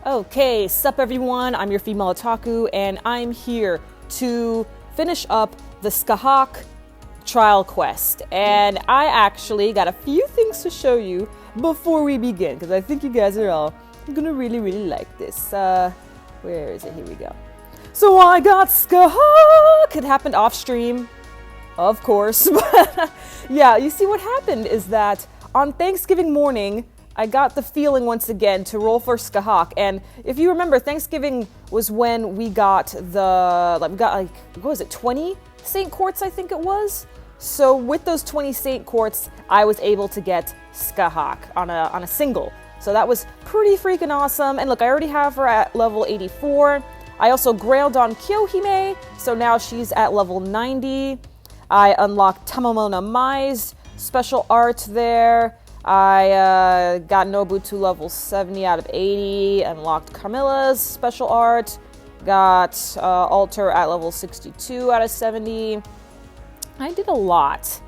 Okay, sup everyone, I'm your female otaku, and I'm here to finish up the Scathach trial quest. And I actually got a few things to show you before we begin, because I think you guys are all gonna really like this. Where is it? Here we go. So I got Scathach! It happened off stream, of course. But yeah, you see what happened is that on Thanksgiving morning, I got the feeling once again to roll for Scathach, and if you remember, Thanksgiving was when we got what was it, 20 Saint Quartz, I think it was? So with those 20 Saint Quartz, I was able to get Scathach on a single. So that was pretty freaking awesome, and look, I already have her at level 84. I also grailed on Kyohime, so now she's at level 90. I unlocked Tamamona Mai's special art there. I got Nobu to level 70 out of 80, unlocked Carmilla's special art, got Alter at level 62 out of 70. I did a lot.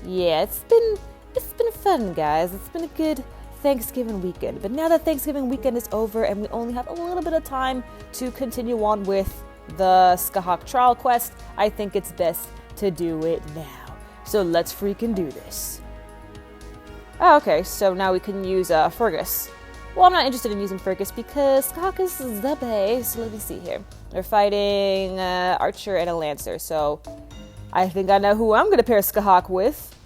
Yeah, it's been fun, guys. It's been a good Thanksgiving weekend. But now that Thanksgiving weekend is over and we only have a little bit of time to continue on with the Scathach trial quest, I think it's best to do it now. So let's freaking do this. Oh, okay, so now we can use Fergus. Well, I'm not interested in using Fergus because Scathach is the base. So let me see here. They're fighting Archer and a Lancer, so I think I know who I'm going to pair Scathach with.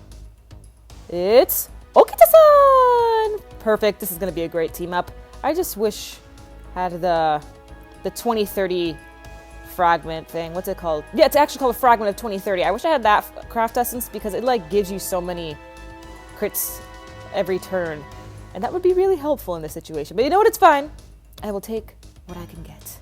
It's Okita-san! Perfect, this is going to be a great team up. I just wish I had the 2030 fragment thing. What's it called? Yeah, it's actually called a fragment of 2030. I wish I had that craft essence because it gives you so many crits every turn, and that would be really helpful in this situation. But you know what, it's fine. I will take what I can get.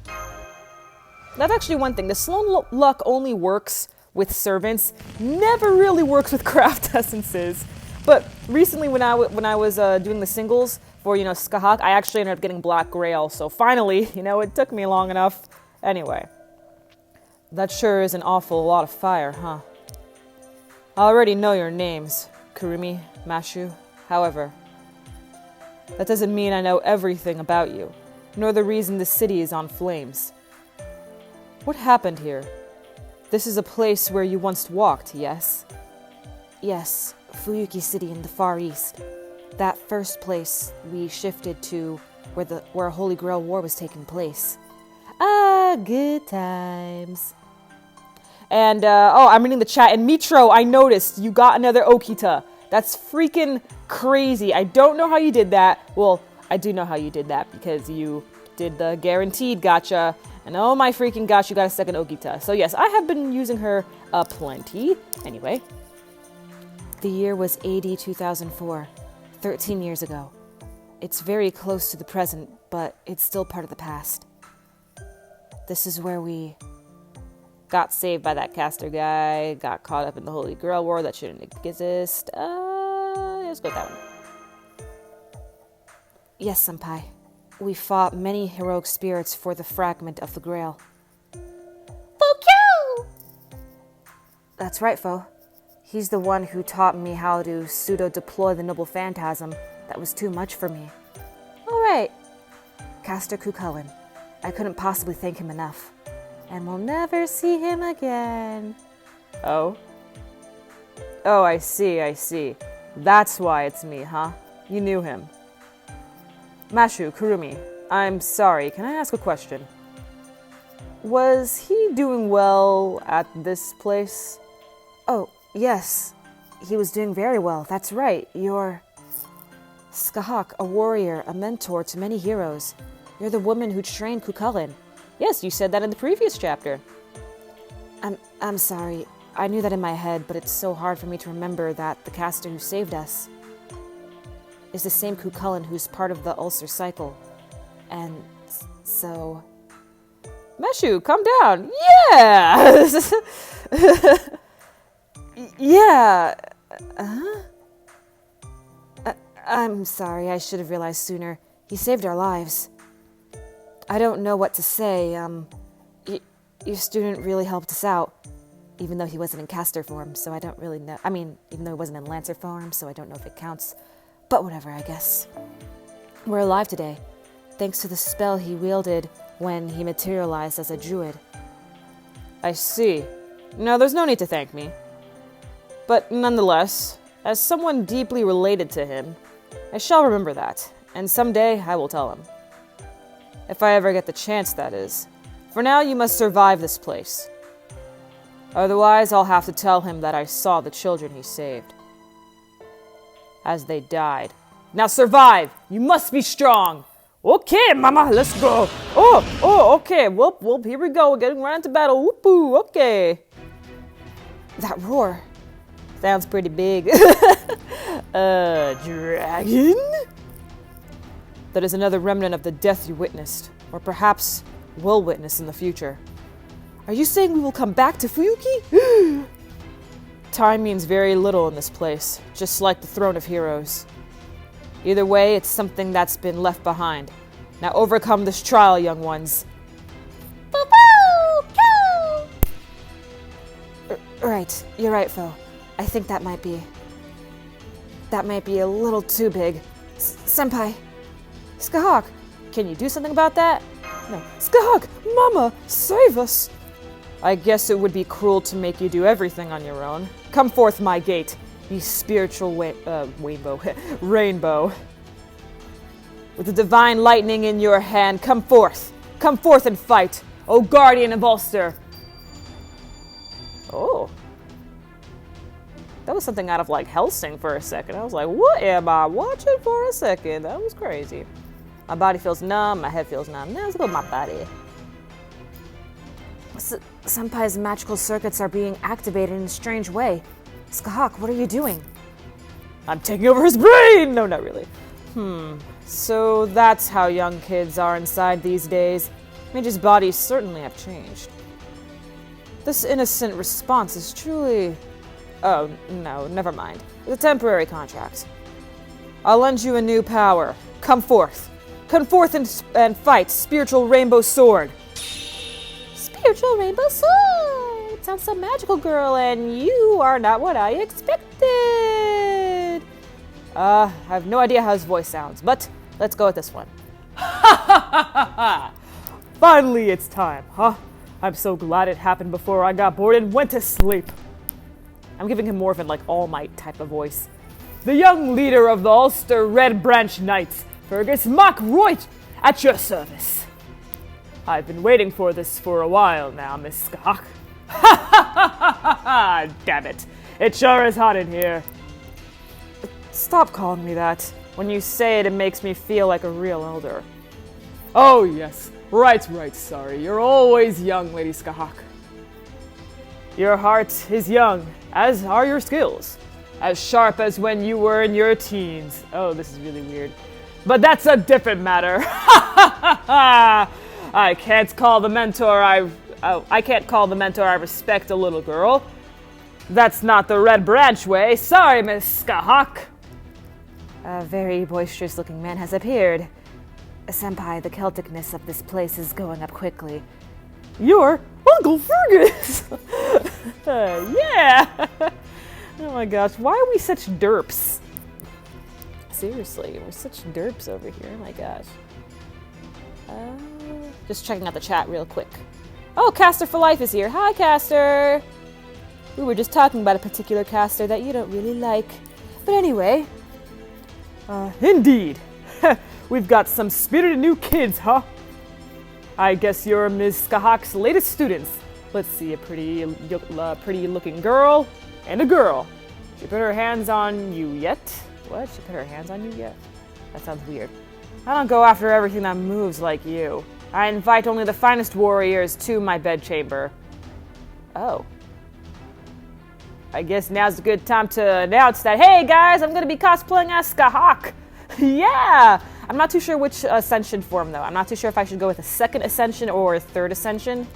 That's actually one thing. The Sloan luck only works with servants, never really works with craft essences. But recently when I was doing the singles for, Scathach, I actually ended up getting Black Grail, so finally, it took me long enough. Anyway, that sure is an awful lot of fire, huh? I already know your names, Kurumi, Mashu. However, that doesn't mean I know everything about you, nor the reason the city is on flames. What happened here? This is a place where you once walked, yes? Yes, Fuyuki City in the Far East. That first place we shifted to where a Holy Grail War was taking place. Ah, good times. And, I'm reading the chat, and Mitro, I noticed you got another Okita. That's freaking crazy. I don't know how you did that. Well, I do know how you did that because you did the guaranteed gacha. And oh my freaking gosh, you got a second Okita. So yes, I have been using her plenty. Anyway. The year was AD 2004, 13 years ago. It's very close to the present, but it's still part of the past. This is where we got saved by that caster guy, got caught up in the Holy Grail War that shouldn't exist. Let's go with that one. Yes, senpai. We fought many heroic spirits for the fragment of the Grail. Fokyo! That's right, Fo. He's the one who taught me how to pseudo-deploy the Noble Phantasm that was too much for me. Alright. Caster Cucullin. I couldn't possibly thank him enough. And we'll never see him again. Oh? Oh, I see. That's why it's me, huh? You knew him. Mashu, Kurumi, I'm sorry, can I ask a question? Was he doing well at this place? Oh, yes. He was doing very well, that's right. You're Scathach, a warrior, a mentor to many heroes. You're the woman who trained Cucullin. Yes, you said that in the previous chapter. I'm sorry. I knew that in my head, but it's so hard for me to remember that the caster who saved us is the same Cucullin who's part of the ulcer cycle. And so... Meshu, calm down. Yeah! Yeah. I'm sorry, I should have realized sooner. He saved our lives. I don't know what to say. Your student really helped us out. Even though he wasn't in caster form, so I don't really know. I mean, even though he wasn't in lancer form, so I don't know if it counts. But whatever, I guess. We're alive today, thanks to the spell he wielded when he materialized as a druid. I see. No, there's no need to thank me. But nonetheless, as someone deeply related to him, I shall remember that, and someday I will tell him. If I ever get the chance, that is. For now, you must survive this place. Otherwise, I'll have to tell him that I saw the children he saved as they died. Now survive! You must be strong! Okay, mama, let's go! Oh, okay, well, here we go, we're getting right into battle, whoop-oo, okay. That roar sounds pretty big. Dragon? That is another remnant of the death you witnessed, or perhaps will witness in the future. Are you saying we will come back to Fuyuki? Time means very little in this place, just like the Throne of Heroes. Either way, it's something that's been left behind. Now overcome this trial, young ones. Right, you're right, Fo. I think that might be a little too big. Senpai, Scathach, can you do something about that? No, Scathach, Mama, save us! I guess it would be cruel to make you do everything on your own. Come forth, my gate, you spiritual rainbow. With the divine lightning in your hand, come forth and fight, O guardian of Ulster. Oh. That was something out of like Helsing for a second. I was like, what am I watching for a second? That was crazy. My body feels numb, my head feels numb. Now let's go with my body. Senpai's magical circuits are being activated in a strange way. Scathach, what are you doing? I'm taking over his brain! No, not really. So that's how young kids are inside these days. Mage's bodies certainly have changed. This innocent response is truly... Oh, no, never mind. It's a temporary contract. I'll lend you a new power. Come forth. Come forth and fight, spiritual rainbow sword. Spiritual rainbow sword! It sounds so magical, girl, and you are not what I expected. I have no idea how his voice sounds, but let's go with this one. Finally, it's time, huh? I'm so glad it happened before I got bored and went to sleep. I'm giving him more of an, like, All Might type of voice. The young leader of the Ulster Red Branch Knights, Fergus Mockroyd, at your service. I've been waiting for this for a while now, Miss Scathach. Damn it. It sure is hot in here. Stop calling me that. When you say it, it makes me feel like a real elder. Oh, yes. Right, sorry. You're always young, Lady Scathach. Your heart is young, as are your skills. As sharp as when you were in your teens. Oh, this is really weird. But that's a different matter. I can't call the mentor I respect a little girl. That's not the Red Branch way. Sorry, Miss Scathach. A very boisterous-looking man has appeared. Senpai, the Celticness of this place is going up quickly. You're Uncle Fergus! Yeah! Oh my gosh, why are we such derps? Seriously, we're such derps over here, oh my gosh. Just checking out the chat real quick. Oh, Caster for Life is here. Hi, Caster! We were just talking about a particular caster that you don't really like. But anyway. Indeed. We've got some spirited new kids, huh? I guess you're Ms. Scathach's latest students. Let's see, a pretty looking girl and a girl. She put her hands on you yet? What? She put her hands on you yet? That sounds weird. I don't go after everything that moves like you. I invite only the finest warriors to my bedchamber. Oh. I guess now's a good time to announce that, hey guys, I'm gonna be cosplaying as Scathach. Yeah! I'm not too sure which ascension form though. I'm not too sure if I should go with a second ascension or a third ascension.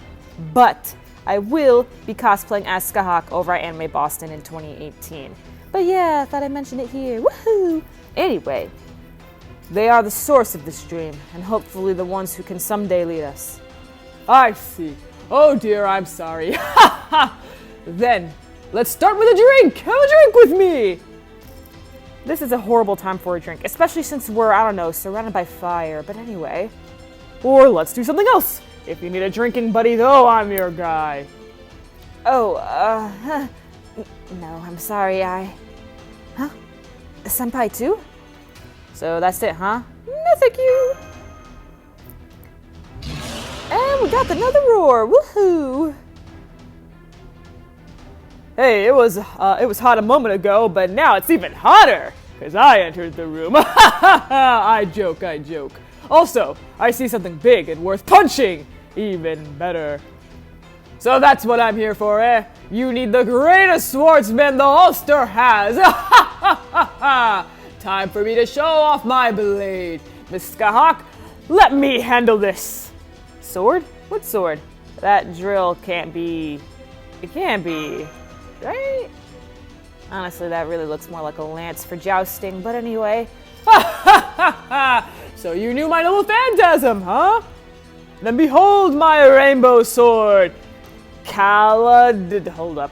But I will be cosplaying as Scathach over at Anime Boston in 2018. But yeah, I thought I mentioned it here. Woohoo! Anyway, they are the source of this dream, and hopefully the ones who can someday lead us. I see. Oh dear, I'm sorry. Ha ha! Then, let's start with a drink! Have a drink with me! This is a horrible time for a drink, especially since we're, I don't know, surrounded by fire. But anyway. Or let's do something else. If you need a drinking buddy, though, I'm your guy. Oh, no, I'm sorry, Huh? Senpai too? So that's it, huh? No, thank you! And we got another roar! Woohoo! Hey, it was hot a moment ago, but now it's even hotter, because I entered the room. I joke. Also, I see something big and worth punching. Even better. So that's what I'm here for, eh? You need the greatest swordsman the Ulster has. Time for me to show off my blade. Miss Scathach, let me handle this. Sword? What sword? That drill can't be... It can't be... Right? Honestly, that really looks more like a lance for jousting, but anyway. So you knew my little phantasm, huh? Then behold my rainbow sword. Hold up.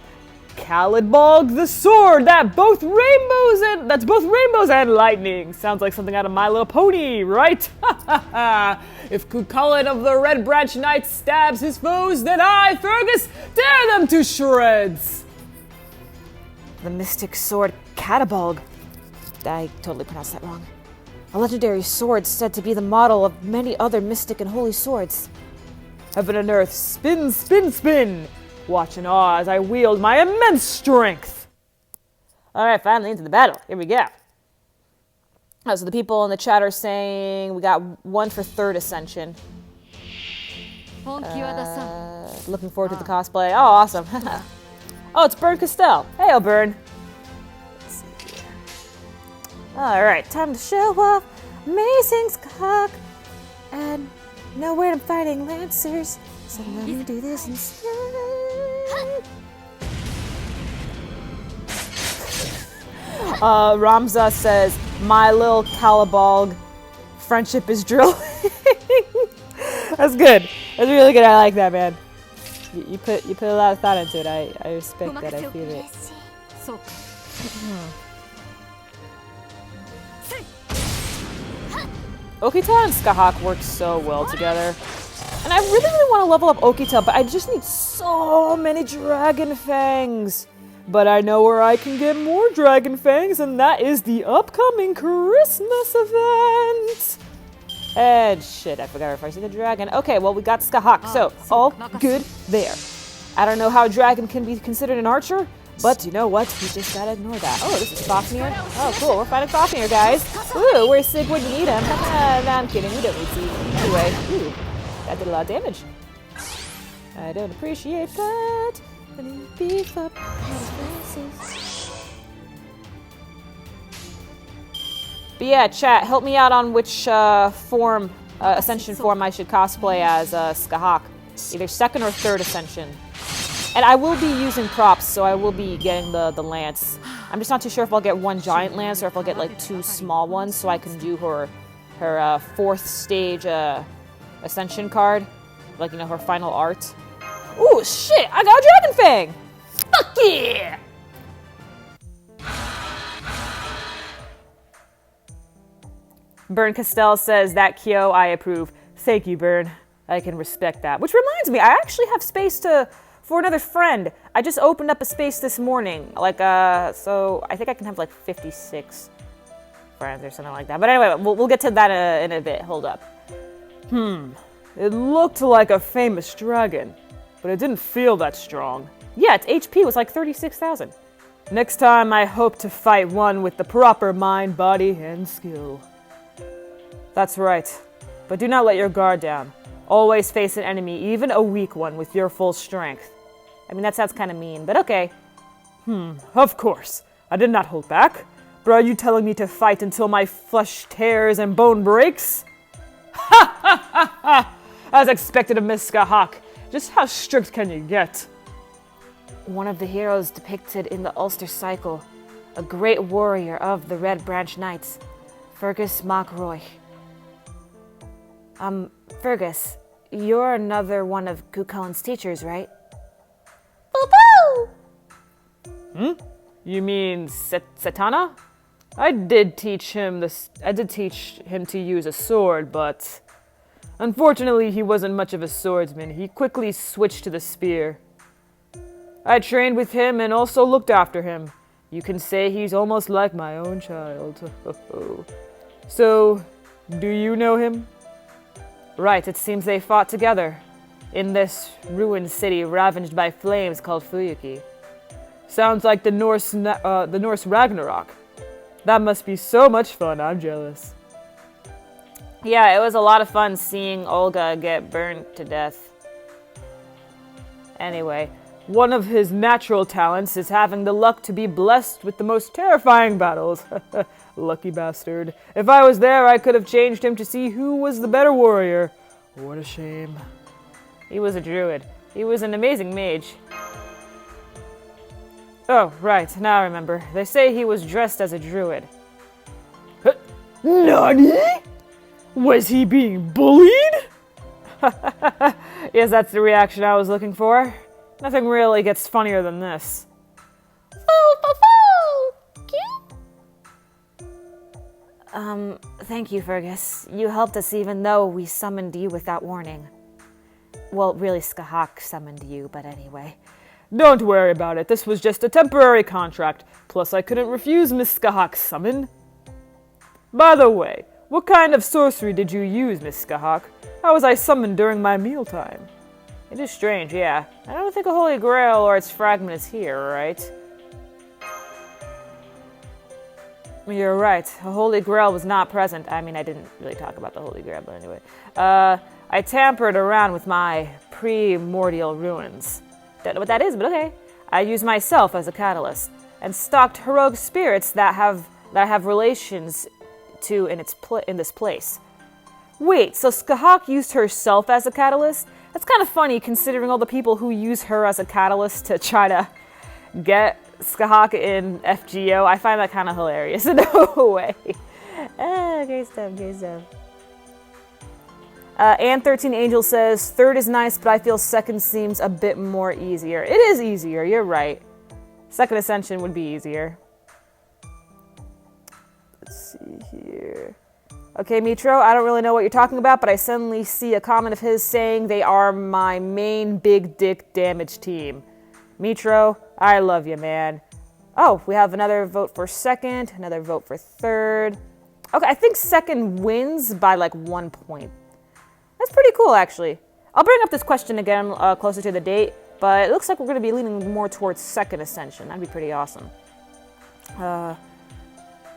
Calidbog the sword that's both rainbows and lightning. Sounds like something out of My Little Pony, right? If Cucullin of the Red Branch Knight stabs his foes, then I, Fergus, tear them to shreds. The mystic sword Calidbog. I totally pronounced that wrong. A legendary sword said to be the model of many other mystic and holy swords. Heaven and earth, spin, spin, spin. Watch in awe as I wield my immense strength. Alright, finally into the battle. Here we go. Oh, so the people in the chat are saying we got 1 for 3rd ascension. Looking forward to the cosplay. Oh, awesome. Oh, it's Bern Castell. Hey, Bern. Let's see here. Alright, time to show off amazing Scathach. And know where I'm fighting Lancers. So let me do this instead. Ramza says, my little Calibog, friendship is drilling. That's good. That's really good. I like that, man. You put a lot of thought into it. I respect that. I feel it. Okita and Scathach work so well together. And I really want to level up Okita, but I just need so many Dragon Fangs. But I know where I can get more Dragon Fangs, and that is the upcoming Christmas event. And shit, I forgot if I see the dragon. Okay, well, we got Scathach, so all good there. I don't know how a dragon can be considered an archer, but you know what? We just gotta ignore that. Oh, this is Fafnir. Oh, cool, we're fighting Fafnir, guys. Ooh, we're sick when you need him. No, I'm kidding, we don't need to. Anyway, ooh, that did a lot of damage. I don't appreciate that. I need to beef up But yeah, chat, help me out on which ascension form I should cosplay as Scathach. Either 2nd or 3rd ascension. And I will be using props, so I will be getting the lance. I'm just not too sure if I'll get 1 giant lance or if I'll get like 2 small ones so I can do her 4th stage ascension card. Like, you know, her final art. Ooh, shit! I got a Dragon Fang! Fuck yeah! Bern Castell says, that Kyo, I approve. Thank you, Bern. I can respect that. Which reminds me, I actually have space for another friend. I just opened up a space this morning. So I think I can have like 56 friends or something like that. But anyway, we'll get to that in a bit. Hold up. It looked like a famous dragon, but it didn't feel that strong. Yeah, its HP was like 36,000. Next time, I hope to fight one with the proper mind, body, and skill. That's right. But do not let your guard down. Always face an enemy, even a weak one, with your full strength. I mean, that sounds kind of mean, but okay. Of course. I did not hold back. But are you telling me to fight until my flesh tears and bone breaks? Ha ha ha ha! As expected of Miss Scathach. Just how strict can you get? One of the heroes depicted in the Ulster cycle. a great warrior of the Red Branch Knights, Fergus MacRoy. Fergus, you're another one of Cuchulain's teachers, right? Hmm? You mean Satana? I did teach him to use a sword, but unfortunately he wasn't much of a swordsman. He quickly switched to the spear. I trained with him and also looked after him. You can say he's almost like my own child. So, do you know him? Right, it seems they fought together in this ruined city ravaged by flames called Fuyuki. Sounds like the Norse Ragnarok. That must be so much fun. I'm jealous. Yeah, it was a lot of fun seeing Olga get burned to death. Anyway, one of his natural talents is having the luck to be blessed with the most terrifying battles. Lucky bastard. If I was there, I could have changed him to see who was the better warrior. What a shame. He was a druid. He was an amazing mage. Oh, right, now I remember. They say he was dressed as a druid. Nani? Was he being bullied? Yes, that's the reaction I was looking for. Nothing really gets funnier than this. Thank you, Fergus. You helped us even though we summoned you without warning. Well, really, Scathach summoned you, but anyway. Don't worry about it. This was just a temporary contract. Plus, I couldn't refuse Miss Scathach's summon. By the way, what kind of sorcery did you use, Miss Scathach? How was I summoned during my mealtime? It is strange, yeah. I don't think a Holy Grail or its fragment is here, right? You're right. A Holy Grail was not present. I mean, I didn't really talk about the Holy Grail, but anyway. I tampered around with my primordial ruins. Don't know what that is, but okay. I used myself as a catalyst and stocked heroic spirits that I have relations to in this place. Wait, so Scathach used herself as a catalyst? That's kind of funny considering all the people who use her as a catalyst to try to get Scathach in FGO. I find that kind of hilarious in a way. Great stuff, great stuff. And 13 Angel says, third is nice, but I feel second seems a bit more easier. It is easier, you're right. Second Ascension would be easier. Let's see here. Okay, Mitro, I don't really know what you're talking about, but I suddenly see a comment of his saying they are my main big dick damage team. Mitro, I love you, man. Oh, we have another vote for second, another vote for third. Okay, I think second wins by like 1 point. That's pretty cool, actually. I'll bring up this question again closer to the date, but it looks like we're going to be leaning more towards second Ascension. That'd be pretty awesome.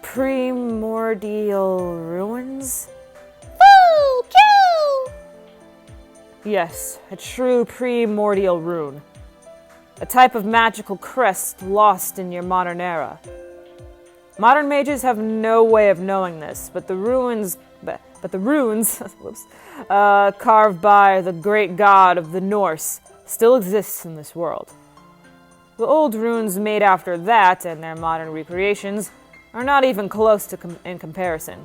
Primordial Ruins? Woo! Kill! Yes, a true primordial rune. A type of magical crest lost in your modern era. Modern mages have no way of knowing this, but the runes, whoops, carved by the great god of the Norse still exists in this world. The old runes made after that and their modern recreations are not even close to in comparison.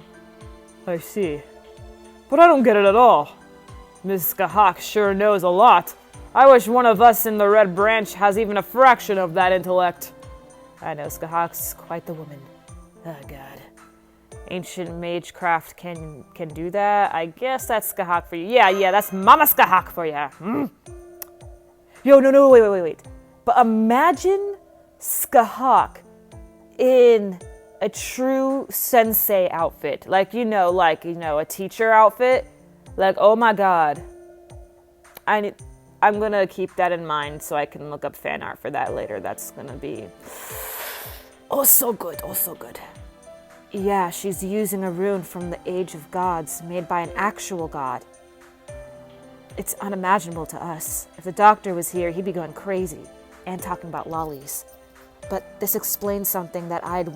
I see. But I don't get it at all. Ms. Scathach sure knows a lot. I wish one of us in the Red Branch has even a fraction of that intellect. I know, Scathach's quite the woman. Oh, God. Ancient magecraft can do that? I guess that's Scathach for you. Yeah, that's Mama Scathach for you. Yo, no, wait. But imagine Scathach in a true sensei outfit. Like, a teacher outfit. Like, oh my God. I'm gonna keep that in mind so I can look up fan art for that later. That's gonna be oh so good. Yeah, she's using a rune from the Age of Gods made by an actual god. It's unimaginable to us. If the doctor was here, he'd be going crazy and talking about lollies. But this explains something that I'd been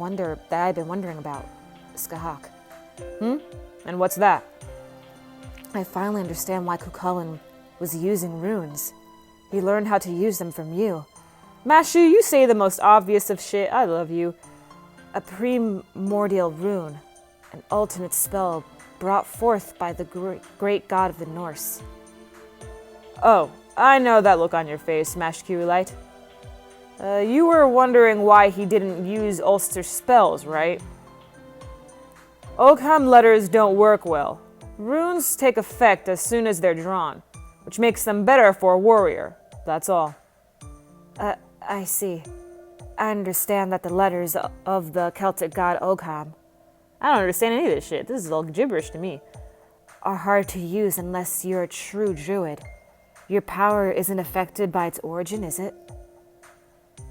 wondering about. Scathach. And what's that? I finally understand why Cuchulain was using runes. He learned how to use them from you. Mashu, you say the most obvious of shit. I love you. A primordial rune, an ultimate spell brought forth by the great god of the Norse. Oh, I know that look on your face, Mashkurelite. You were wondering why he didn't use Ulster spells, right? Ogham letters don't work well. Runes take effect as soon as they're drawn, which makes them better for a warrior. That's all. I see. I understand that the letters of the Celtic god Ogham, I don't understand any of this shit. This is all gibberish to me. are hard to use unless you're a true druid. Your power isn't affected by its origin, is it?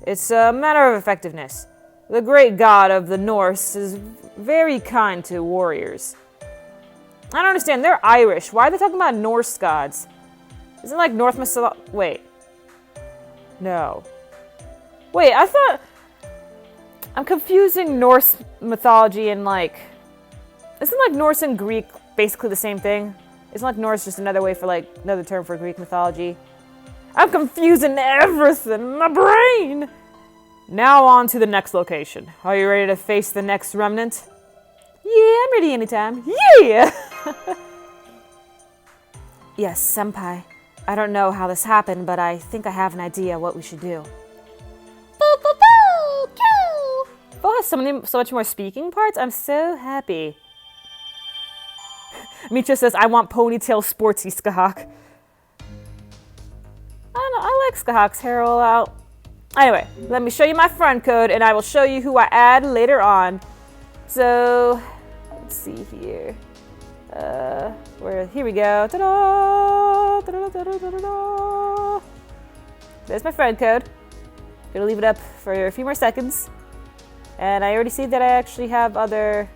It's a matter of effectiveness. The great god of the Norse is very kind to warriors. I don't understand. They're Irish. Why are they talking about Norse gods? Isn't it like North mythology? Wait. No. Wait, I thought... I'm confusing Norse mythology and like... Isn't like Norse and Greek basically the same thing? Isn't like Norse just another way for like another term for Greek mythology? I'm confusing everything in my brain! Now on to the next location. Are you ready to face the next remnant? Yeah, I'm ready anytime. Yeah! Yes, senpai. I don't know how this happened, but I think I have an idea what we should do. Oh, has so much more speaking parts. I'm so happy. Mitra says, I want ponytail sportsy Scathach. I don't know, I like Scathach's hair all out. Anyway, let me show you my friend code and I will show you who I add later on. So, let's see here. Here we go. Ta-da! Ta-da, ta-da, ta-da, ta-da. There's my friend code. Gonna leave it up for a few more seconds. And I already see that I actually have other...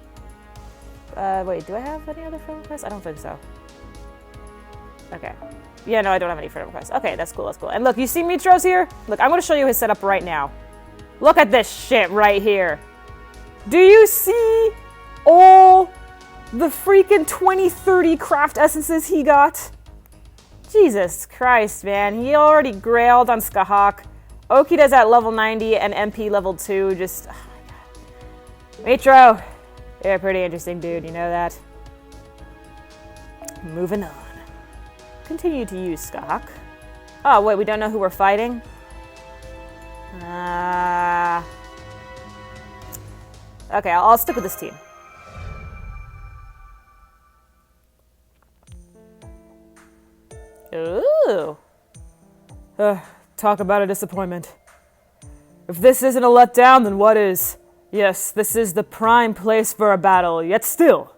wait, do I have any other friend requests? I don't think so. Okay. Yeah, no, I don't have any friend requests. Okay, that's cool, that's cool. And look, you see Mitros here? Look, I'm gonna show you his setup right now. Look at this shit right here. Do you see all the freaking 20-30 craft essences he got? Jesus Christ, man. He already grailed on Scathach. Okida's at level 90 and MP level 2. Just, oh my god. Mitro, you're a pretty interesting dude, you know that? Moving on. Continue to use Scathach. Oh, wait, we don't know who we're fighting? Okay, I'll stick with this team. Ooh. Talk about a disappointment. If this isn't a letdown, then what is? Yes, this is the prime place for a battle, yet still.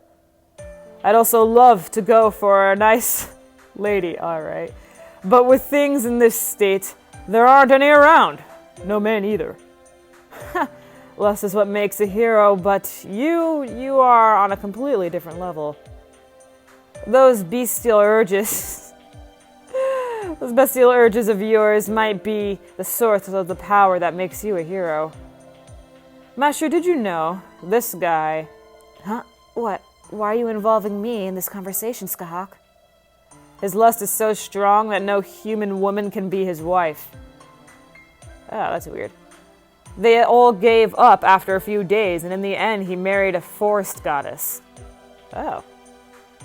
I'd also love to go for a nice lady, alright. But with things in this state, there aren't any around. No men either. Less is what makes a hero, but you are on a completely different level. Those bestial urges... Those bestial urges of yours might be the source of the power that makes you a hero. Master, did you know this guy... Huh? What? Why are you involving me in this conversation, Scathach? His lust is so strong that no human woman can be his wife. Oh, that's weird. They all gave up after a few days, and in the end he married a forest goddess. Oh.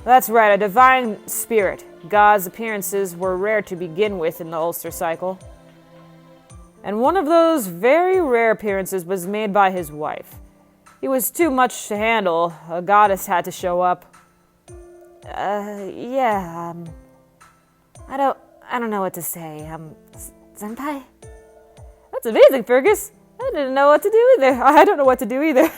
That's right, a divine spirit. God's appearances were rare to begin with in the Ulster cycle. And one of those very rare appearances was made by his wife. He was too much to handle. A goddess had to show up. I don't know what to say. Senpai? That's amazing, Fergus. I didn't know what to do either. I don't know what to do either.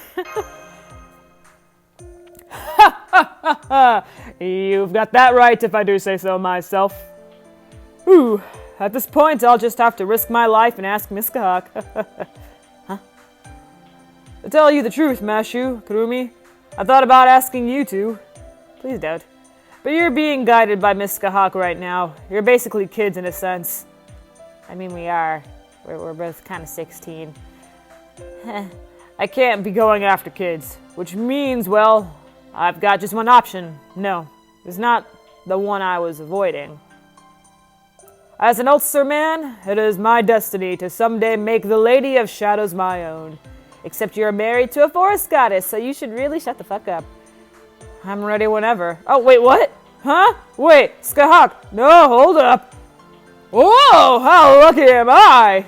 You've got that right, if I do say so myself. Ooh, at this point, I'll just have to risk my life and ask Miss Scathach. Huh? To tell you the truth, Mashu, Kurumi, I thought about asking you to. Please don't. But you're being guided by Miss Scathach right now. You're basically kids in a sense. I mean, we are. We're both kind of 16. I can't be going after kids, which means, well, I've got just one option. No, it's not the one I was avoiding. As an Ulster man, it is my destiny to someday make the Lady of Shadows my own. Except you're married to a forest goddess, so you should really shut the fuck up. I'm ready whenever. Oh, wait, what? Huh? Wait, Scathach, no, hold up. Whoa, how lucky am I?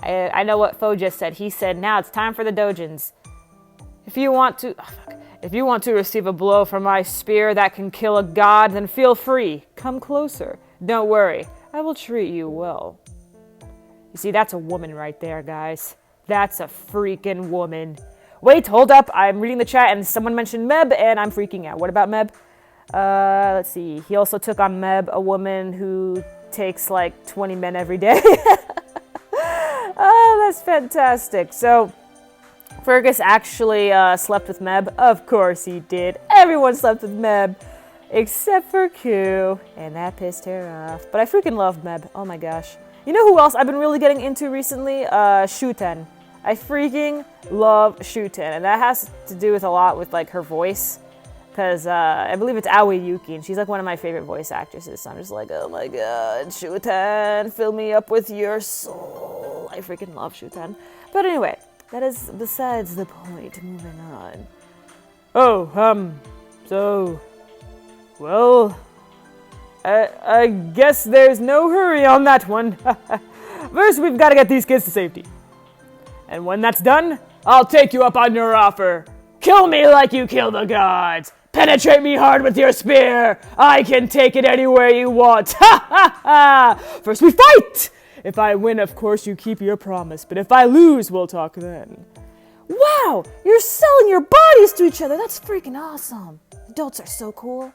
I know what Fo just said. He said, now it's time for the dojins. If you want to receive a blow from my spear that can kill a god, then feel free. Come closer. Don't worry. I will treat you well. You see, that's a woman right there, guys. That's a freaking woman. Wait, hold up. I'm reading the chat and someone mentioned Meb and I'm freaking out. What about Meb? Let's see. He also took on Meb, a woman who takes like 20 men every day. Oh, that's fantastic. So, Fergus actually slept with Meb. Of course he did. Everyone slept with Meb. Except for Q. And that pissed her off. But I freaking love Meb. Oh my gosh. You know who else I've been really getting into recently? Shuten. I freaking love Shuten. And that has to do with a lot with like her voice. Because I believe it's Aoi Yuki, and she's like one of my favorite voice actresses. So I'm just like, oh my god, Shuten, fill me up with your soul. I freaking love Shuten. But anyway, that is besides the point. Moving on. Oh, so, well, I guess there's no hurry on that one. First, we've got to get these kids to safety. And when that's done, I'll take you up on your offer. Kill me like you kill the gods. Penetrate me hard with your spear. I can take it anywhere you want. Ha ha ha! First we fight! If I win, of course, you keep your promise. But if I lose, we'll talk then. Wow! You're selling your bodies to each other. That's freaking awesome. Adults are so cool.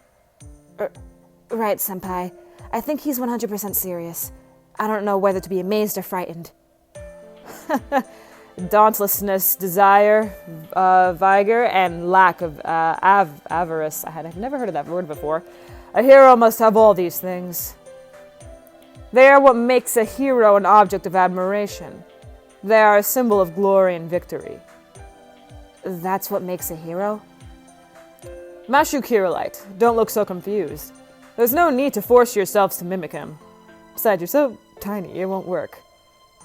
Right, Senpai. I think he's 100% serious. I don't know whether to be amazed or frightened. Dauntlessness, desire, vigor, and lack of avarice. I've never heard of that word before. A hero must have all these things. They are what makes a hero an object of admiration. They are a symbol of glory and victory. That's what makes a hero? Mashu Kirillite, don't look so confused. There's no need to force yourselves to mimic him. Besides, you're so tiny, it won't work.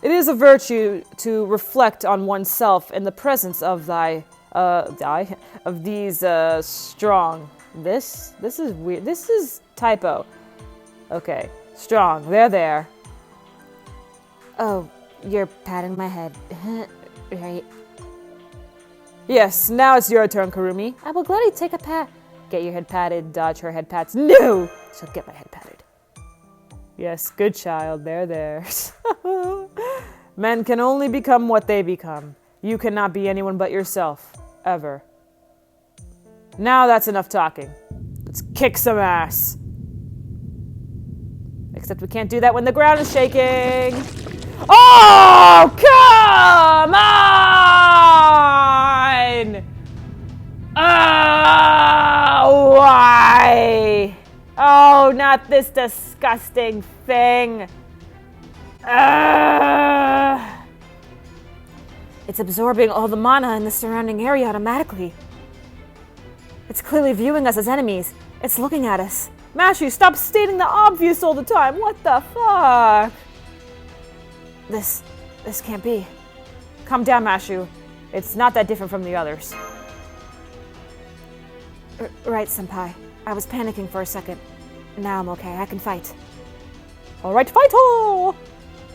It is a virtue to reflect on oneself in the presence of these strong. This is weird. This is typo. Okay, strong. There. Oh, you're patting my head, right? Yes. Now it's your turn, Kurumi. I will gladly take a pat. Get your head patted. Dodge her head pats. No, she'll get my head patted. Yes, good child. There. Men can only become what they become. You cannot be anyone but yourself. Ever. Now that's enough talking. Let's kick some ass. Except we can't do that when the ground is shaking. Oh, come on! Oh, why? Oh, not this disgusting thing. It's absorbing all the mana in the surrounding area automatically. It's clearly viewing us as enemies. It's looking at us. Mashu, stop stating the obvious all the time. What the fuck? This can't be. Calm down, Mashu. It's not that different from the others. Right, Senpai. I was panicking for a second. Now I'm okay. I can fight. All right, fight-o!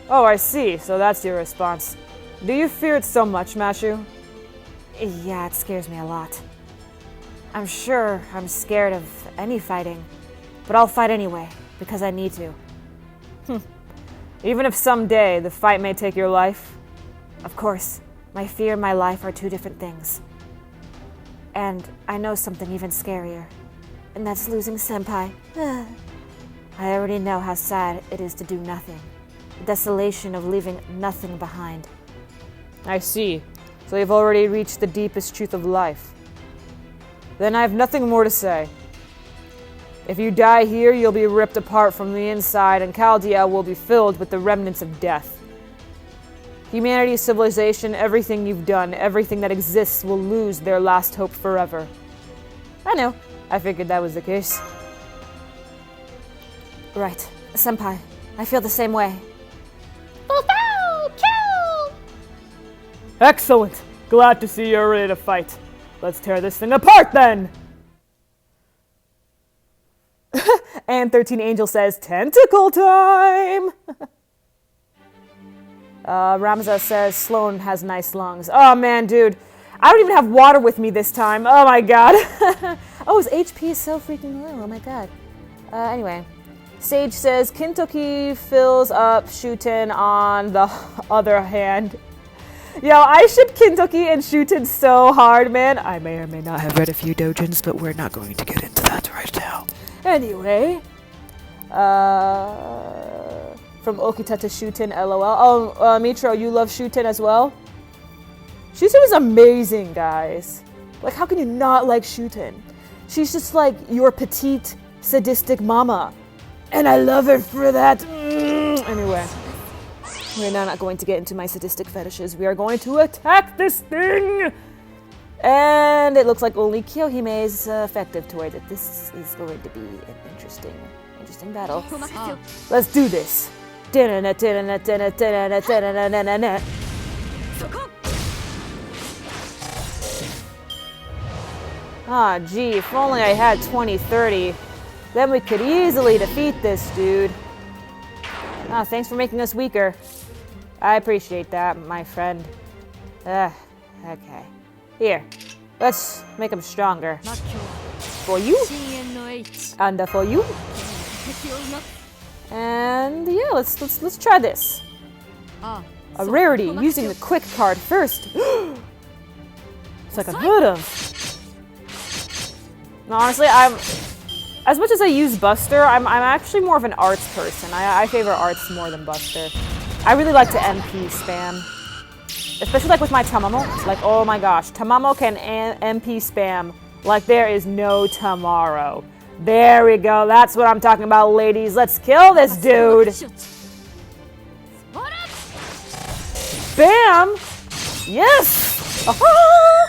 Oh, I see. So that's your response. Do you fear it so much, Mashu? Yeah, it scares me a lot. I'm sure I'm scared of any fighting, but I'll fight anyway, because I need to. Even if someday the fight may take your life? Of course, my fear and my life are two different things. And I know something even scarier, and that's losing Senpai. I already know how sad it is to do nothing. The desolation of leaving nothing behind. I see. So you've already reached the deepest truth of life. Then I have nothing more to say. If you die here, you'll be ripped apart from the inside, and Chaldea will be filled with the remnants of death. Humanity, civilization, everything you've done, everything that exists will lose their last hope forever. I know. I figured that was the case. Right. Senpai, I feel the same way. Fulfill! Excellent. Glad to see you're ready to fight. Let's tear this thing apart then. And 13 Angel says, tentacle time! Ramza says, Sloan has nice lungs. Oh man, dude. I don't even have water with me this time. Oh my god. Oh, his HP is so freaking low. Oh my god. Anyway. Sage says, Kentucky fills up Shootin on the other hand. Yo, I ship Kentucky and Shootin so hard, man. I may or may not have read a few dojins, but we're not going to get into that right now. Anyway. From Okita to Shootin, LOL. Oh, Mitro, you love Shootin as well? Shootin is amazing, guys. Like, how can you not like Shootin? She's just like your petite, sadistic mama. And I love her for that. Anyway, we're now not going to get into my sadistic fetishes. We are going to attack this thing! And it looks like only Kyohime is effective toward it. This is going to be an interesting battle. Let's do this. Ah, gee, if only I had 2030. Then we could easily defeat this dude. Ah, thanks for making us weaker. I appreciate that, my friend. Okay. Here, let's make him stronger. For you. And for you. And yeah, let's try this. A rarity, using the quick card first. It's like unheard of. No, honestly, as much as I use Buster, I'm actually more of an arts person. I favor arts more than Buster. I really like to MP spam. Especially like with my Tamamo. Like, oh my gosh, Tamamo can MP spam like there is no tomorrow. There we go, that's what I'm talking about, ladies. Let's kill this dude. Bam! Yes! Aha!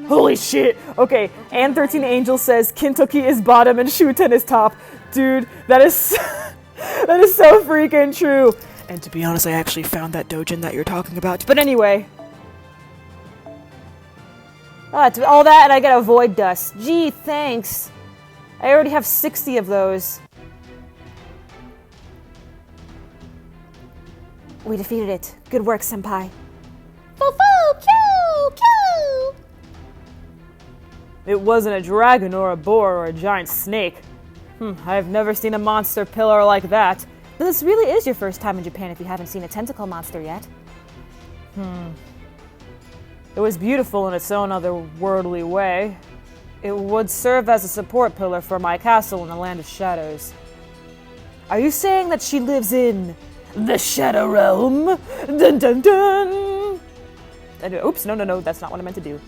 Holy shit! Okay, and 13 Angel says Kentucky is bottom and Shooten is top. Dude, that is that is so freaking true. And to be honest, I actually found that dojin that you're talking about. But anyway. Oh, it's all that and I get a void dust. Gee, thanks. I already have 60 of those. We defeated it. Good work, senpai. It wasn't a dragon or a boar or a giant snake. I've never seen a monster pillar like that. But this really is your first time in Japan if you haven't seen a tentacle monster yet. It was beautiful in its own otherworldly way. It would serve as a support pillar for my castle in the Land of Shadows. Are you saying that she lives in the Shadow Realm? Dun dun dun! Oops, no, that's not what I meant to do.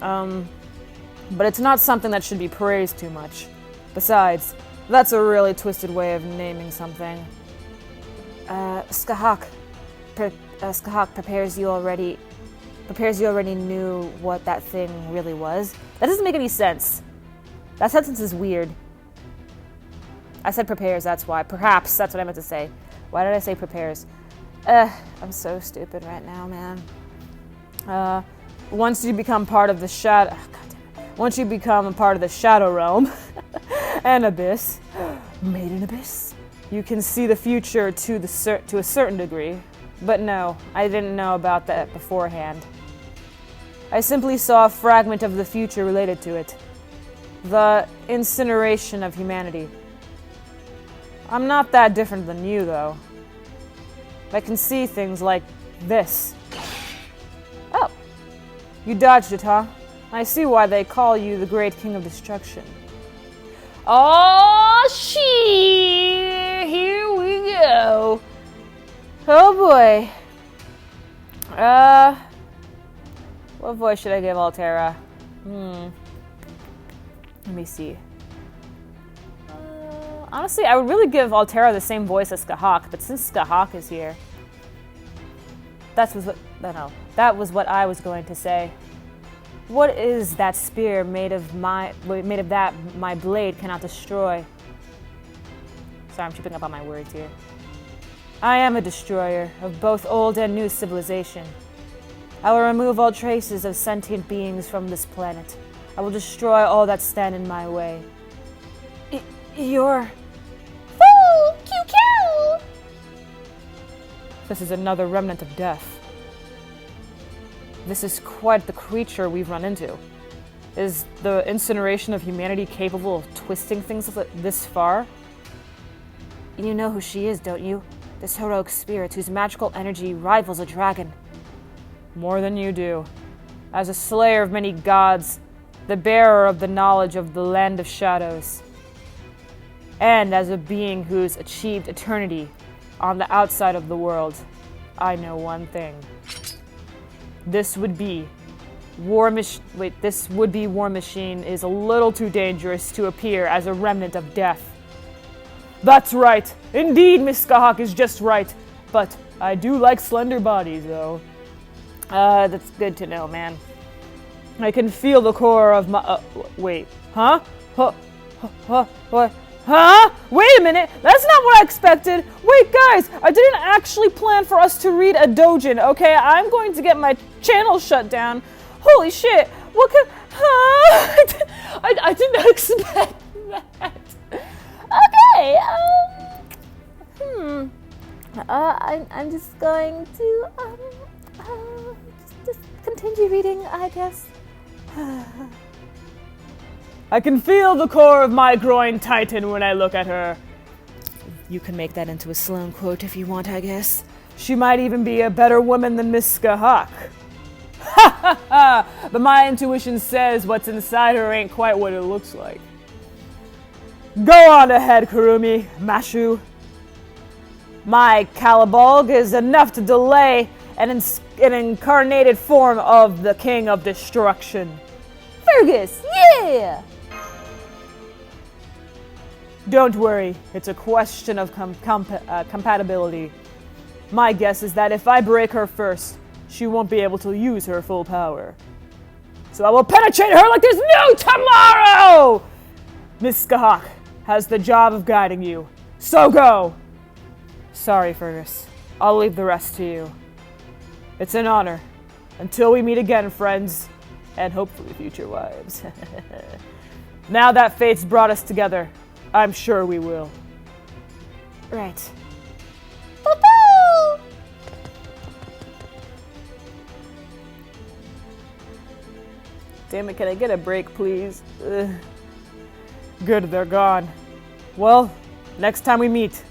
But it's not something that should be praised too much. Besides, that's a really twisted way of naming something. Scathach prepares you already knew what that thing really was. That doesn't make any sense. That sentence is weird. I said prepares, that's why. Perhaps, that's what I meant to say. Why did I say prepares? I'm so stupid right now, man. Once you become part of the shadow... Once you become a part of the Shadow Realm and Abyss, Maiden Abyss, you can see the future to a certain degree. But no, I didn't know about that beforehand. I simply saw a fragment of the future related to it. The incineration of humanity. I'm not that different than you, though. I can see things like this. Oh, you dodged it, huh? I see why they call you the Great King of Destruction. Oh, shit! Here we go. Oh boy. What voice should I give Altera? Let me see. Honestly, I would really give Altera the same voice as Scathach, but since Scathach is here, that was what I was going to say. What is that spear made of that my blade cannot destroy? Sorry, I'm tripping up on my words here. I am a destroyer of both old and new civilization. I will remove all traces of sentient beings from this planet. I will destroy all that stand in my way. You're... Fool! QQ! This is another remnant of death. This is quite the creature we've run into. Is the incineration of humanity capable of twisting things this far? You know who she is, don't you? This heroic spirit whose magical energy rivals a dragon. More than you do. As a slayer of many gods, the bearer of the knowledge of the land of shadows, and as a being who's achieved eternity on the outside of the world, I know one thing. This would-be War Machine is a little too dangerous to appear as a remnant of death. That's right. Indeed, Miss Scathach is just right. But I do like slender bodies, though. That's good to know, man. I can feel the core of my... wait. Huh? What? Huh? Wait a minute! That's not what I expected! Wait, guys! I didn't actually plan for us to read a doujin, okay? I'm going to get my channel shut down. Holy shit! What could... Huh? I didn't expect that. Okay, I'm just going to, just continue reading, I guess. I can feel the core of my groin tighten when I look at her. You can make that into a Sloan quote if you want, I guess. She might even be a better woman than Miss Scathach. Ha ha ha! But my intuition says what's inside her ain't quite what it looks like. Go on ahead, Kurumi, Mashu. My Calabolg is enough to delay an incarnated form of the King of Destruction. Fergus, yeah! Don't worry, it's a question of compatibility. My guess is that if I break her first, she won't be able to use her full power. So I will penetrate her like there's no tomorrow! Miss Scathach has the job of guiding you. So go! Sorry, Fergus. I'll leave the rest to you. It's an honor. Until we meet again, friends. And hopefully future wives. Now that fate's brought us together, I'm sure we will. Right. Boo-boo! Damn it, can I get a break, please? Ugh. Good, they're gone. Well, next time we meet,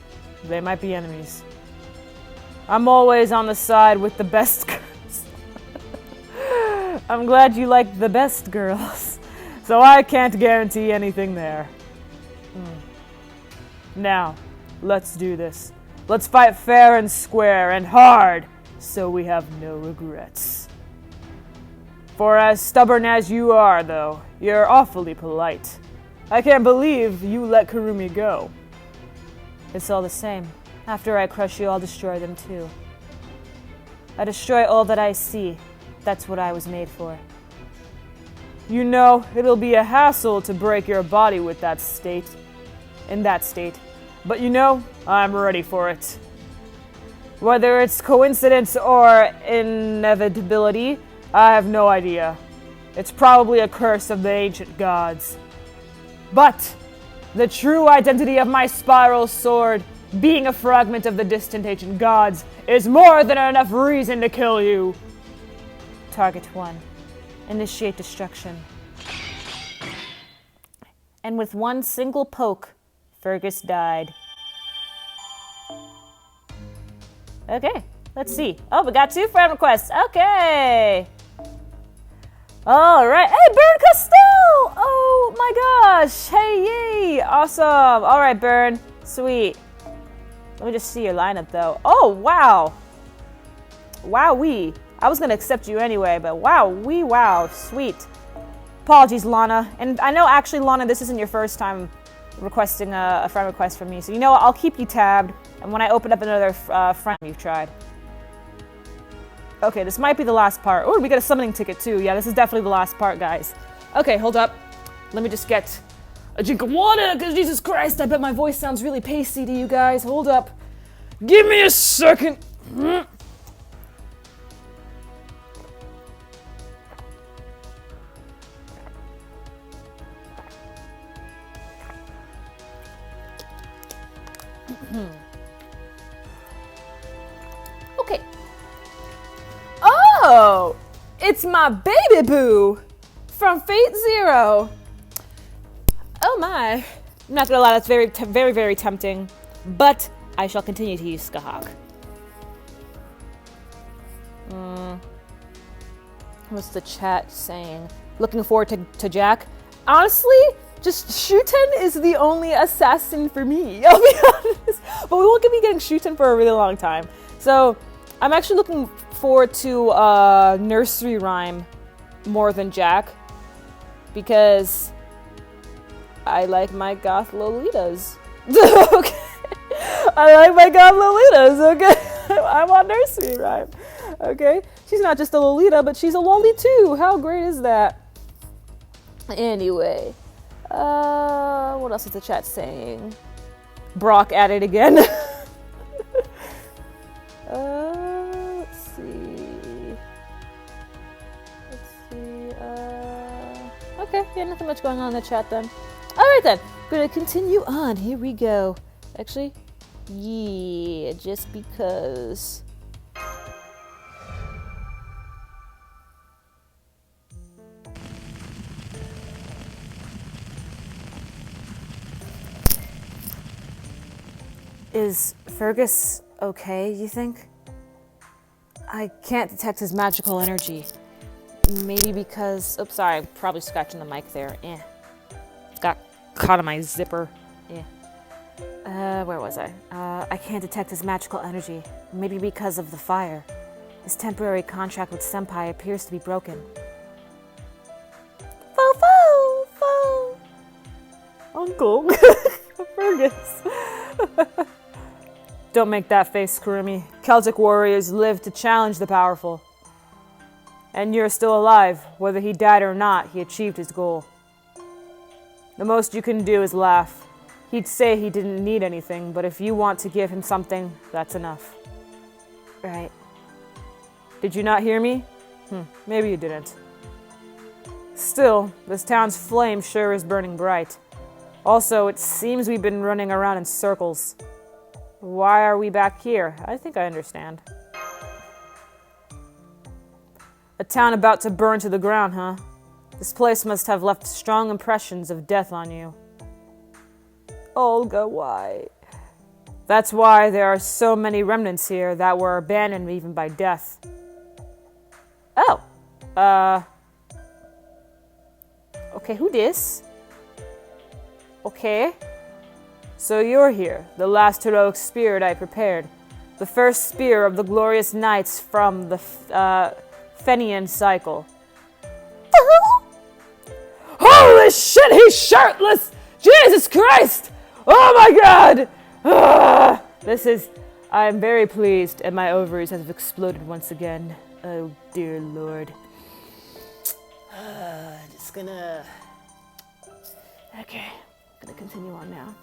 they might be enemies. I'm always on the side with the best girls. I'm glad you like the best girls. So I can't guarantee anything there. Now, let's do this. Let's fight fair and square and hard, so we have no regrets. For as stubborn as you are, though, you're awfully polite. I can't believe you let Kurumi go. It's all the same. After I crush you, I'll destroy them too. I destroy all that I see. That's what I was made for. You know, it'll be a hassle to break your body with that state. In that state. But you know, I'm ready for it. Whether it's coincidence or inevitability, I have no idea. It's probably a curse of the ancient gods. But the true identity of my spiral sword, being a fragment of the distant ancient gods, is more than enough reason to kill you. Target 1. Initiate destruction. And with one single poke, Fergus died. Okay, let's see. Oh, we got 2 friend requests. Okay. All right. Hey, Burn Castell! Oh my gosh. Hey, yay. Awesome. All right, Burn. Sweet. Let me just see your lineup, though. Oh, wow. Wowee. I was going to accept you anyway, but wow. Sweet. Apologies, Lana. And I know, actually, Lana, this isn't your first time requesting a friend request from me. So, you know what? I'll keep you tabbed. And when I open up another friend you've tried. Okay, this might be the last part. Oh, we got a summoning ticket, too. Yeah, this is definitely the last part, guys. Okay, hold up. Let me just get a drink of water, because Jesus Christ, I bet my voice sounds really pasty to you guys. Hold up. Give me a second. Okay. Oh, it's my baby boo from Fate Zero. Oh my. I'm not gonna lie, that's very, very tempting, but I shall continue to use Scathach. What's the chat saying? Looking forward to Jack. Honestly, just Shooten is the only assassin for me, I'll be honest. But we won't be getting Shooten for a really long time. So I'm actually looking forward to Nursery Rhyme more than Jack, because I like my goth Lolitas. Okay. I like my goth Lolitas, okay? I want Nursery Rhyme, okay? She's not just a Lolita, but she's a loli too. How great is that? Anyway, what else is the chat saying? Brock at it again. Let's see. Okay, yeah, nothing much going on in the chat then. Alright then, gonna continue on. Here we go. Actually, yeah, just because. Is Fergus okay, you think? I can't detect his magical energy. Maybe because... Oops, sorry, I'm probably scratching the mic there. Got caught in my zipper. Where was I? I can't detect his magical energy. Maybe because of the fire. His temporary contract with Senpai appears to be broken. Fo! Uncle. Fergus. Don't make that face, Kurumi. Celtic warriors live to challenge the powerful. And you're still alive. Whether he died or not, he achieved his goal. The most you can do is laugh. He'd say he didn't need anything, but if you want to give him something, that's enough. Right. Did you not hear me? Maybe you didn't. Still, this town's flame sure is burning bright. Also, it seems we've been running around in circles. Why are we back here? I think I understand. A town about to burn to the ground, huh? This place must have left strong impressions of death on you. Olga, why? That's why there are so many remnants here that were abandoned even by death. Oh. Okay, who dis? Okay. So you're here, the last heroic spirit I prepared. The first spear of the glorious knights from the Fenian cycle. Holy shit, he's shirtless! Jesus Christ! Oh my god! I'm very pleased, and my ovaries have exploded once again. Oh dear Lord. Just gonna... Okay, gonna continue on now.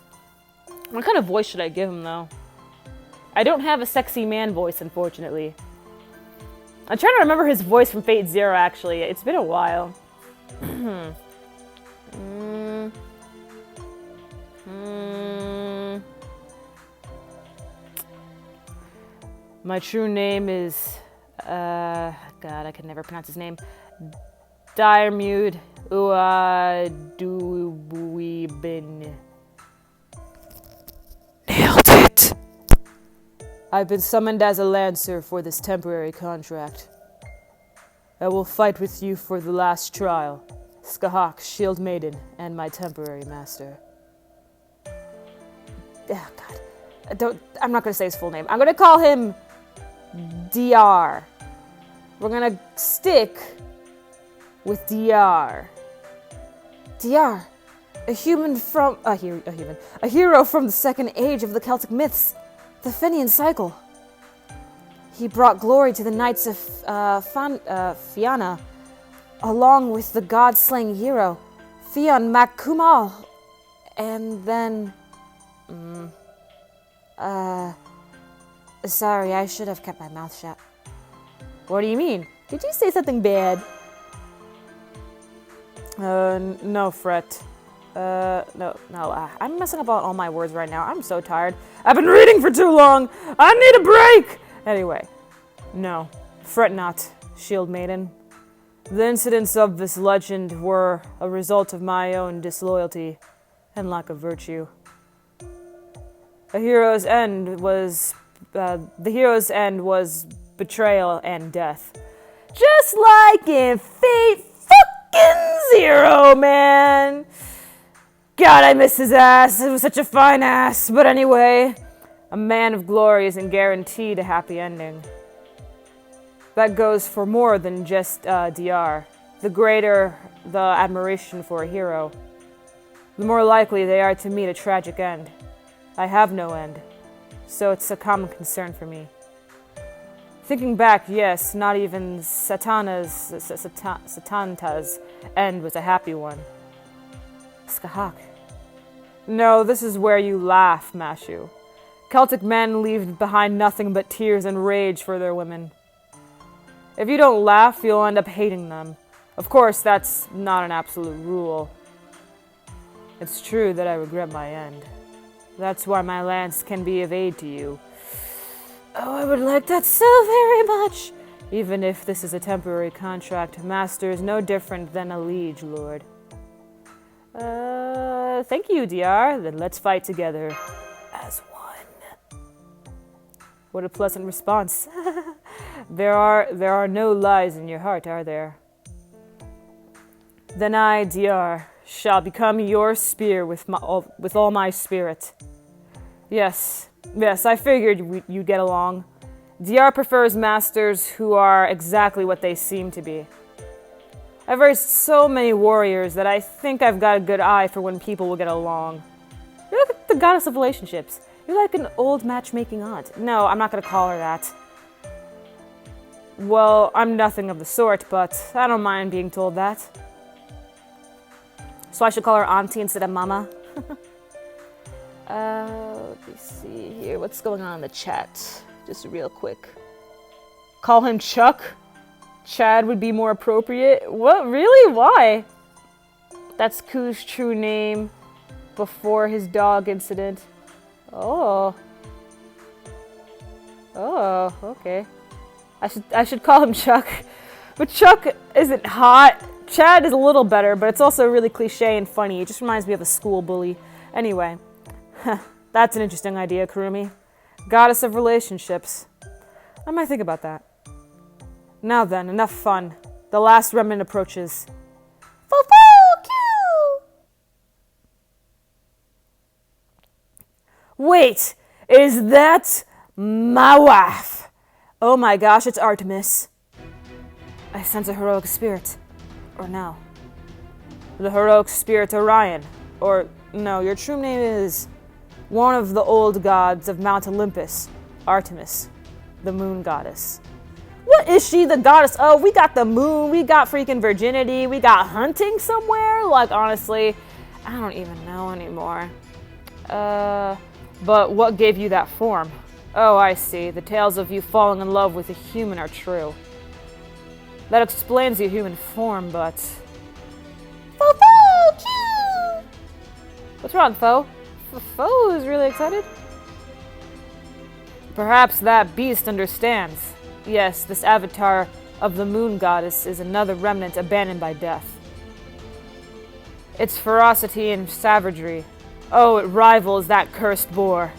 What kind of voice should I give him, though? I don't have a sexy man voice, unfortunately. I'm trying to remember his voice from Fate Zero, actually. It's been a while. My true name is... God, I can never pronounce his name. Diarmude Uadubuibin. Nailed it! I've been summoned as a lancer for this temporary contract. I will fight with you for the last trial. Scathach, Shield Maiden, and my temporary master. Oh, God. I'm not going to say his full name. I'm going to call him DR. We're going to stick with DR. DR, a hero from the second age of the Celtic myths, the Fenian cycle. He brought glory to the knights of Fianna, along with the god-slaying hero, Fionn Mac Cumhal, Sorry, I should have kept my mouth shut. What do you mean? Did you say something bad? No, Fret. No, I'm messing up on all my words right now. I'm so tired. I've been reading for too long. I need a break. Anyway, No, fret not, Shield Maiden. The incidents of this legend were a result of my own disloyalty and lack of virtue. The hero's end was betrayal and death. Just like in Fate fucking Zero, man! God, I miss his ass. It was such a fine ass. But anyway, a man of glory isn't guaranteed a happy ending. That goes for more than just DR. The greater the admiration for a hero, the more likely they are to meet a tragic end. I have no end, so it's a common concern for me. Thinking back, yes, not even Satanta's end was a happy one. Scathach. No, this is where you laugh, Mashu. Celtic men leave behind nothing but tears and rage for their women. If you don't laugh, you'll end up hating them. Of course, that's not an absolute rule. It's true that I regret my end. That's why my lance can be of aid to you. Oh, I would like that so very much. Even if this is a temporary contract, Master is no different than a liege lord. Thank you, DR. Then let's fight together. As one. What a pleasant response. There are no lies in your heart, are there? Then I, DR, shall become your spear with all my spirit. Yes, I figured you'd get along. DR prefers masters who are exactly what they seem to be. I've raised so many warriors that I think I've got a good eye for when people will get along. You're like the goddess of relationships. You're like an old matchmaking aunt. No, I'm not going to call her that. Well, I'm nothing of the sort, but I don't mind being told that. So I should call her auntie instead of mama? Let me see here. What's going on in the chat? Just real quick. Call him Chuck? Chad would be more appropriate? What? Really? Why? That's Ku's true name before his dog incident. Oh, okay. I should call him Chuck. But Chuck isn't hot. Chad is a little better, but it's also really cliche and funny. It just reminds me of a school bully. Anyway, that's an interesting idea, Kurumi. Goddess of relationships. I might think about that. Now then, enough fun. The last remnant approaches. Wait, is that my wife? Oh my gosh, it's Artemis. I sense a heroic spirit. Or no. The heroic spirit Orion. Or no, your true name is one of the old gods of Mount Olympus, Artemis, the moon goddess. What is she, the goddess? Oh, we got the moon, we got freaking virginity, we got hunting somewhere? Like, honestly, I don't even know anymore. But what gave you that form? Oh, I see. The tales of you falling in love with a human are true. That explains your human form, but... Fo! What's wrong, Fo? Fo is really excited? Perhaps that beast understands. Yes, this avatar of the moon goddess is another remnant abandoned by death. Its ferocity and savagery. Oh, it rivals that cursed boar.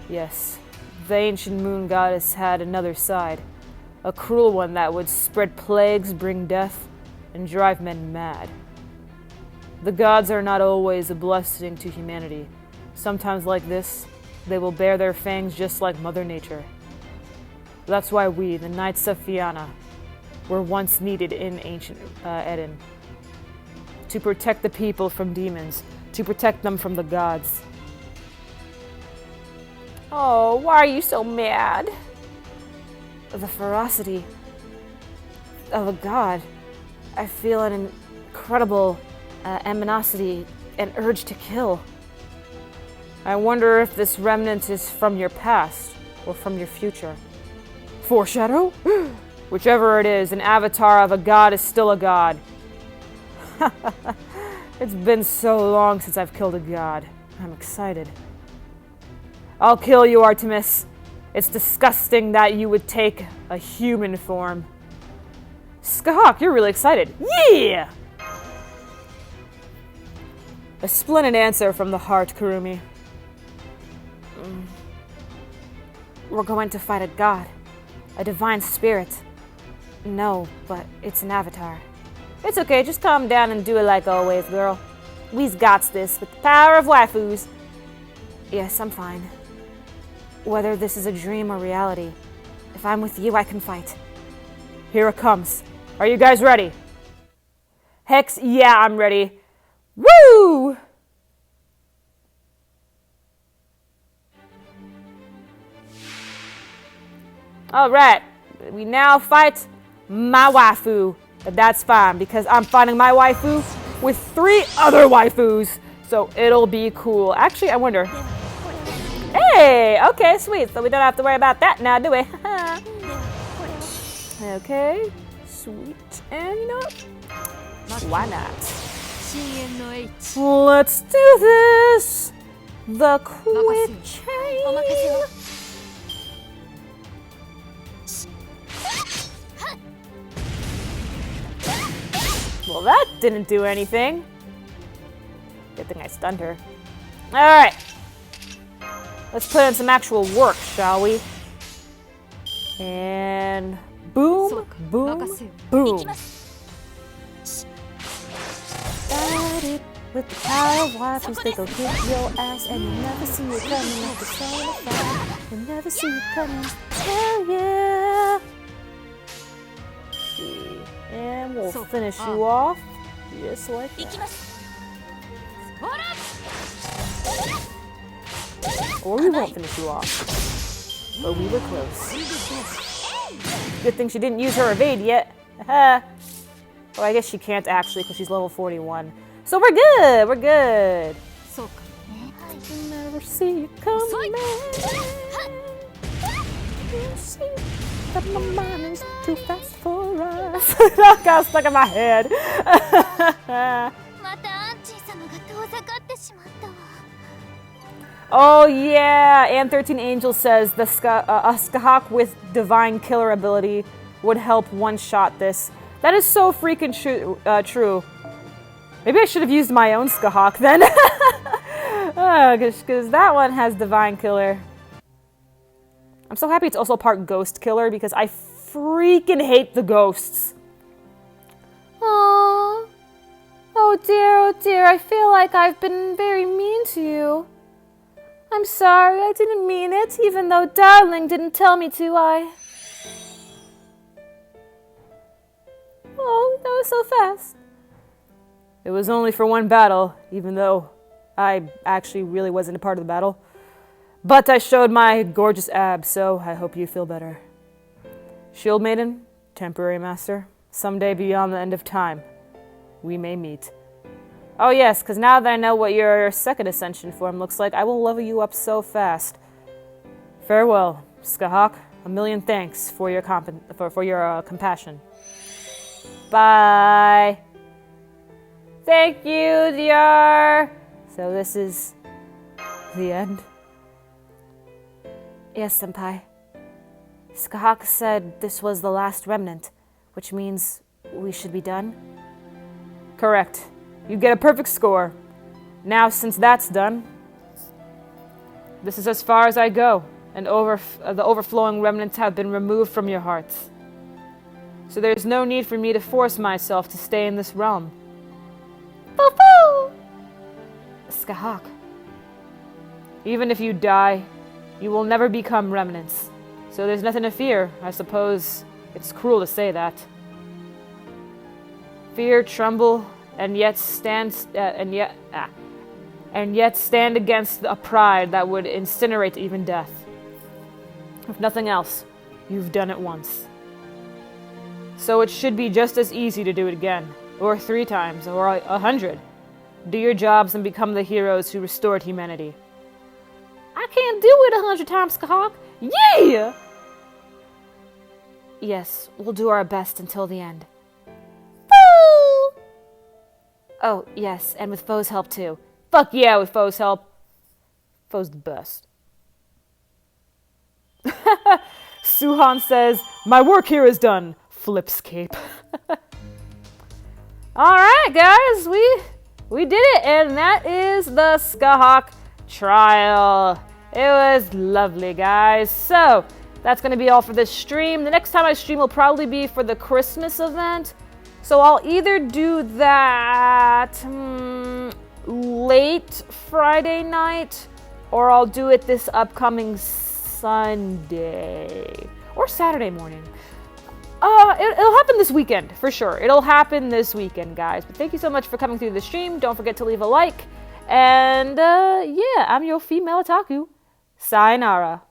Yes, the ancient moon goddess had another side. A cruel one that would spread plagues, bring death, and drive men mad. The gods are not always a blessing to humanity. Sometimes like this, they will bare their fangs just like Mother Nature. That's why we, the Knights of Fianna, were once needed in ancient Eden. To protect the people from demons, to protect them from the gods. Oh, why are you so mad? The ferocity of a god. I feel an incredible animosity and urge to kill. I wonder if this remnant is from your past, or from your future. Foreshadow? Whichever it is, an avatar of a god is still a god. It's been so long since I've killed a god. I'm excited. I'll kill you, Artemis. It's disgusting that you would take a human form. Scathach, you're really excited. Yeah! A splendid answer from the heart, Kurumi. We're going to fight a god. A divine spirit. No, but it's an avatar. It's okay, just calm down and do it like always, girl. We's got this with the power of waifus. Yes, I'm fine. Whether this is a dream or reality, if I'm with you, I can fight. Here it comes. Are you guys ready? Hex, yeah, I'm ready. Woo! Alright, we now fight my waifu. But that's fine, because I'm fighting my waifu with 3 other waifus. So it'll be cool. Actually, I wonder. Hey, okay, sweet. So we don't have to worry about that now, do we? Okay, sweet. And you know what? Why not? Let's do this. The quick change. Well, that didn't do anything. Good thing I stunned her. Alright. Let's put in some actual work, shall we? And boom, boom, boom. Got it. With the power of waifus, they go kick your ass, and you'll never see it coming like the sun of fire. You'll never see it coming. Hell yeah! See. And we'll finish you off. Just like that. Or we won't finish you off. But we were close. Good thing she didn't use her evade yet. Well, I guess she can't actually because she's level 41. So we're good. We're good. I can never see you coming. But my mind is too fast for us. That got stuck in my head. Oh yeah, and 13 Angel says the Scathach with divine killer ability would help one-shot this. That is so freaking true. Maybe I should have used my own Scathach then. Because that one has divine killer. I'm so happy it's also part ghost killer because I freaking hate the ghosts. Aww. Oh dear, I feel like I've been very mean to you. I'm sorry, I didn't mean it, even though Darling didn't tell me to, Oh, that was so fast. It was only for one battle, even though I actually really wasn't a part of the battle. But I showed my gorgeous abs, so I hope you feel better. Shield Maiden, Temporary Master, someday beyond the end of time, we may meet. Oh yes, because now that I know what your second ascension form looks like, I will level you up so fast. Farewell, Scathach. A million thanks for your compassion. Bye. Thank you, DR. So this is the end. Yes, Senpai. Scathach said this was the last remnant, which means we should be done? Correct. You get a perfect score. Now, since that's done, this is as far as I go, and the overflowing remnants have been removed from your hearts. So there's no need for me to force myself to stay in this realm. Foo-foo! Scathach. Even if you die, you will never become remnants. So there's nothing to fear. I suppose it's cruel to say that. Fear, tremble, and yet stand against a pride that would incinerate even death. If nothing else, you've done it once. So it should be just as easy to do it again, or 3 times, or 100. Do your jobs and become the heroes who restored humanity. I can't do it 100 times, Scathach. Yeah! Yes, we'll do our best until the end. Foo! Oh, yes, and with Foe's help too. Fuck yeah, with Foe's help. Foe's the best. Suhan says, my work here is done. Flipscape. Alright, guys, we did it, and that is the Scathach trial. It was lovely, guys. So, that's going to be all for this stream. The next time I stream will probably be for the Christmas event. So I'll either do that late Friday night, or I'll do it this upcoming Sunday or Saturday morning. It'll happen this weekend, for sure. It'll happen this weekend, guys. But thank you so much for coming through the stream. Don't forget to leave a like. And, yeah, I'm your female otaku. Sayonara.